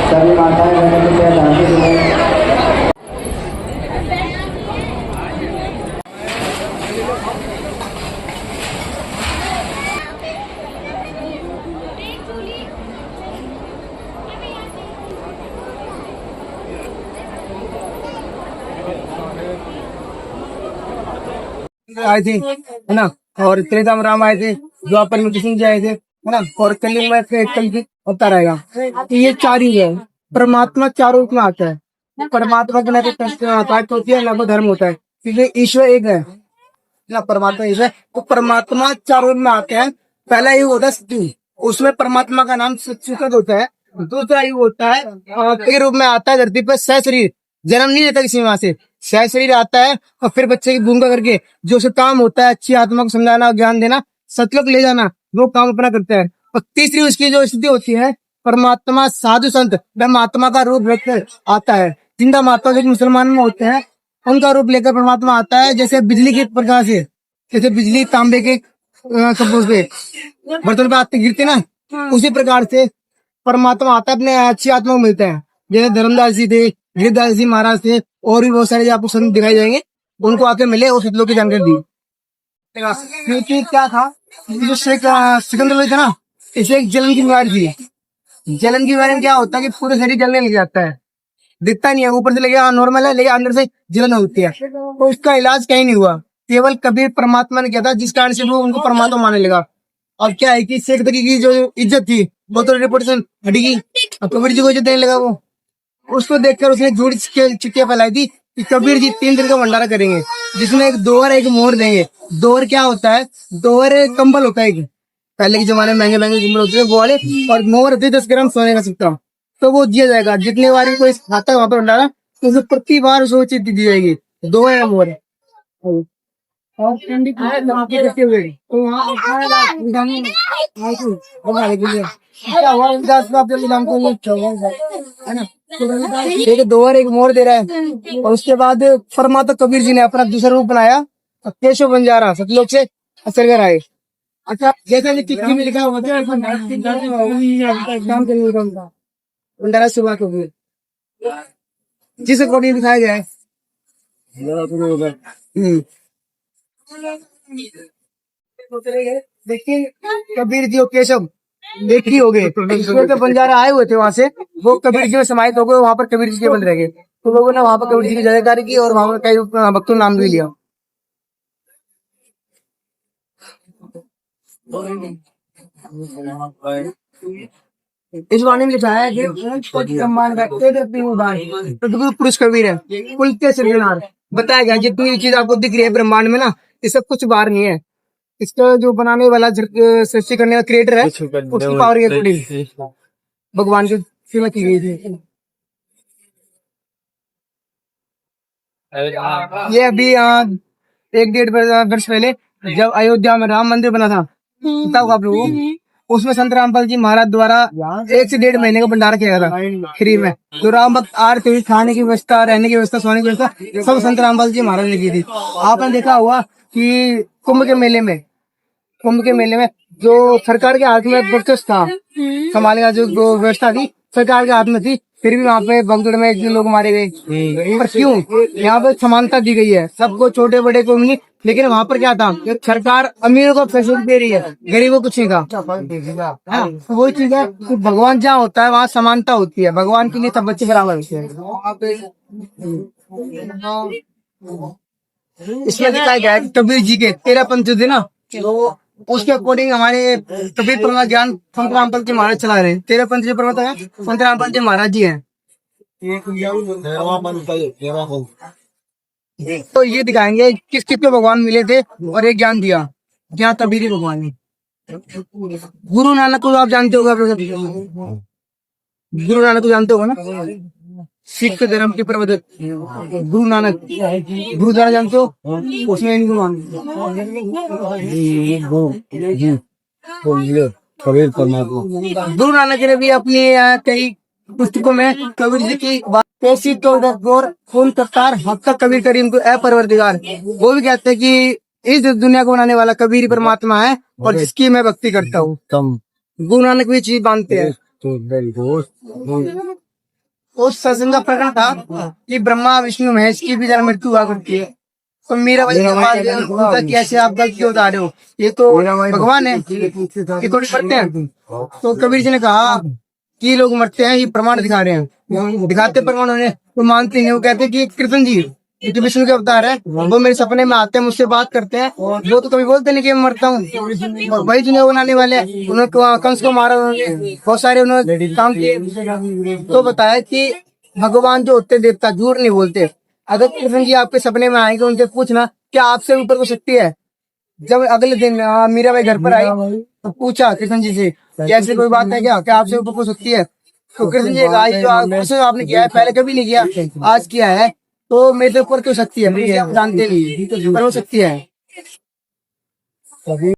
सभी माताएं बहनों को प्यार दान दें। आए थे है ना, और त्रेताम राम आए थे, द्वापर में कृष्ण जी आए थे है ना, और कलयुग में कल की अवतार आएगा। तो ये चार ही है। परमात्मा चारों रूप में आता है। परमात्मा के ना तो संस्कृत होती है ना तो धर्म होता है, क्योंकि ईश्वर एक है ना। परमात्मा ईश्वर, तो परमात्मा चारों रूप में आते हैं। पहला युग होता है सतयुग, उसमें परमात्मा का नाम सच्चित होता है। दूसरा युग होता है के रूप में आता है धरती पर सशरीर, जन्म नहीं लेता किसी माँ से, सशरीर आता है और फिर बच्चे की भूमिका करके जो उसे काम होता है अच्छी आत्मा को समझाना, ज्ञान देना, सतलोक ले जाना, वो काम अपना करता है। और तीसरी उसकी जो स्थिति होती है, परमात्मा साधु संत महात्मा का रूप लेकर आता है। जिंदा महात्मा जो मुसलमान में होते हैं उनका रूप लेकर परमात्मा आता है। जैसे बिजली के प्रकाश से, जैसे बिजली तांबे के कपूर पे बर्तन पे आते गिरते ना, उसी प्रकार से परमात्मा आता है, अपने अच्छी आत्मा को मिलता है। जैसे धर्मदास जी थे, गिरदास जी महाराज थे, और भी बहुत सारे आपको संत दिखाई जाएंगे, उनको आके मिले और सतलोक की जानकारी दी। क्योंकि क्या था, जो सिकंदर था ना, इसे एक जलन की बीमारी थी। जलन की बीमारी में क्या होता है कि पूरे शरीर जलने लग जाता है, दिखता नहीं है, ऊपर से लगे नॉर्मल है लेकिन अंदर से जलन होती है। तो इसका इलाज कहीं नहीं हुआ, केवल कबीर परमात्मा ने किया था, जिस कारण से वो उनको परमात्मा मानने लगा। अब क्या है कि शेख तकी की जो इज्जत थी वो तो रेपुटेशन हटेगी, अब कबीर जी को इज्जत देने लगा वो। उसको देखकर उसने झूठी चिट्ठियां फैलाई थी कि कबीर जी 3 दिन का भंडारा करेंगे, जिसमें एक दोहर एक मोहर देंगे। दोहर क्या होता है, दोहर कंबल होता है, पहले के जमाने में महंगे महंगे कंबल होते थे वो वाले, और मोहर होती है 10 ग्राम सोने का सिक्का, तो वो दिया जाएगा। जितने बार कोई खाता है वहां पर भंडारा, तो उसे प्रति बार उसको चिट्ठी दी जाएगी। दोहर है मोहर। और कैंडी करते हुए तो वहाँ क्या हुआ, 10 लाख नाम को है ना, एक दोहर एक मोहर दे रहा है। और उसके बाद परमात्मा कबीर जी ने अपना दूसरा रूप बनाया, केशव बंजारा सतलोक से असरगर आए। अच्छा, जैसा कि चिट्ठी में लिखा हुआ था भंडारा सुबह कबीर, जिस अकॉर्डिंग दिखाया गया है। देखिए कबीर जी और केशव एक ही हो गए, तो बंजारा आए हुए थे वहां से, वो कबीर जी में समाहित हो गए, वहां पर कबीर जी के बंद रह गए। तो लोगों ने वहां पर कबीर जी की जयकारी की और वहां पर कई भक्तों ने नाम भी लिया। इस वाणी में लिखा है कि पुरुष कबीर है, कुल के सिरजनहार। बताया गया जितनी चीज आपको दिख रही है ब्रह्मांड में ना, ये सब कुछ बाहर नहीं है, इसका जो बनाने वाला सृष्टि करने वाला क्रिएटर है, उसकी पावर के अकॉर्डिंग भगवान की सीमा की गई थी। ये अभी 1-1.5 वर्ष पहले जब अयोध्या में राम मंदिर बना था, तब आप लोगों, उसमें संत रामपाल जी महाराज द्वारा 1 से 1.5 महीने का भंडारा किया था फ्री में। तो राम भक्त आरती हुई, खाने की व्यवस्था, रहने की व्यवस्था, सोने की व्यवस्था सब संत रामपाल जी महाराज ने की थी। आपने देखा हुआ कि कुंभ के मेले में जो सरकार के हाथ में वर्चस्व था, संभालने का जो व्यवस्था थी सरकार के हाथ में थी, फिर भी वहाँ पे भगदड़ में 1 लोग मारे गए। पर क्यों? यहाँ पे समानता दी गई है, सबको, छोटे बड़े को नहीं। लेकिन वहाँ पर क्या था, सरकार अमीरों को फैसिलिटी दे रही है, गरीबों को कुछ नहीं था। तो वही चीज है कि भगवान जहाँ होता है वहाँ समानता होती है, भगवान के लिए सब बच्चे बराबर होते हैं। इसमें दिखाया गया है कबीर जी के 13 पंथ थे ना, तो उसके अकॉर्डिंग हमारे कबीर परमात्मा ज्ञान संत रामपाल जी महाराज चला रहे हैं। 13 पंथ जो परमात्मा है संत रामपाल जी महाराज जी हैं। तो ये दिखाएंगे किस किस को भगवान मिले थे और एक ज्ञान दिया, ज्ञान कबीर ही भगवान है। गुरु नानक को आप जानते होगा, गुरु नानक को जानते होगा ना, सिख धर्म के प्रवर्तक गुरु नानक, गुरुद्वारा जानते हो, उसमें इनको मानते कबीर परमात्मा। गुरु नानक ने भी अपनी कई पुस्तकों में कबीर जी की बात कैसी तो गौर खून कतार हक का कबीर करीम को अपरवरदिगार, वो भी कहते हैं कि इस दुनिया को बनाने वाला कबीर ही परमात्मा है और जिसकी मैं भक्ति करता हूँ। गुरु नानक भी चीज मानते हैं। उस सत्संग का प्रकरण था कि ब्रह्मा विष्णु महेश की भी जन्म मृत्यु हुआ करती है, तो मीरा भाई कैसे आप गलत क्यों बता रहे हो, ये तो भगवान है, ये थोड़ी मरते हैं। तो कबीर जी ने कहा कि ये लोग मरते हैं, ये प्रमाण दिखा रहे हैं, दिखाते प्रमाण उन्हें तो मानते नहीं। वो कहते हैं कि कृष्ण जी जो विष्णु के अवतार है वो मेरे सपने में आते हैं, मुझसे बात करते हैं, वो तो कभी बोलते नहीं कि मैं मरता हूँ। और वही जिन्हें बनाने वाले हैं, उन्होंने कंस को मारा, उन्होंने बहुत सारे उन्होंने काम किए। तो बताया कि भगवान जो होते देवता झूठ नहीं बोलते। अगर कृष्ण जी आपके सपने में आएंगे, उनसे पूछना क्या आपसे ऊपर कोई शक्ति है। जब अगले दिन मीरा भाई घर पर आई तो पूछा कृष्ण जी से कि ऐसी कोई बात है क्या आपसे ऊपर कोई शक्ति है। तो कृष्ण जी आज जो आपने किया है पहले कभी नहीं किया, आज किया है, तो मेरे ऊपर क्यों शक्ति है, जानते नहीं पर वो शक्ति है।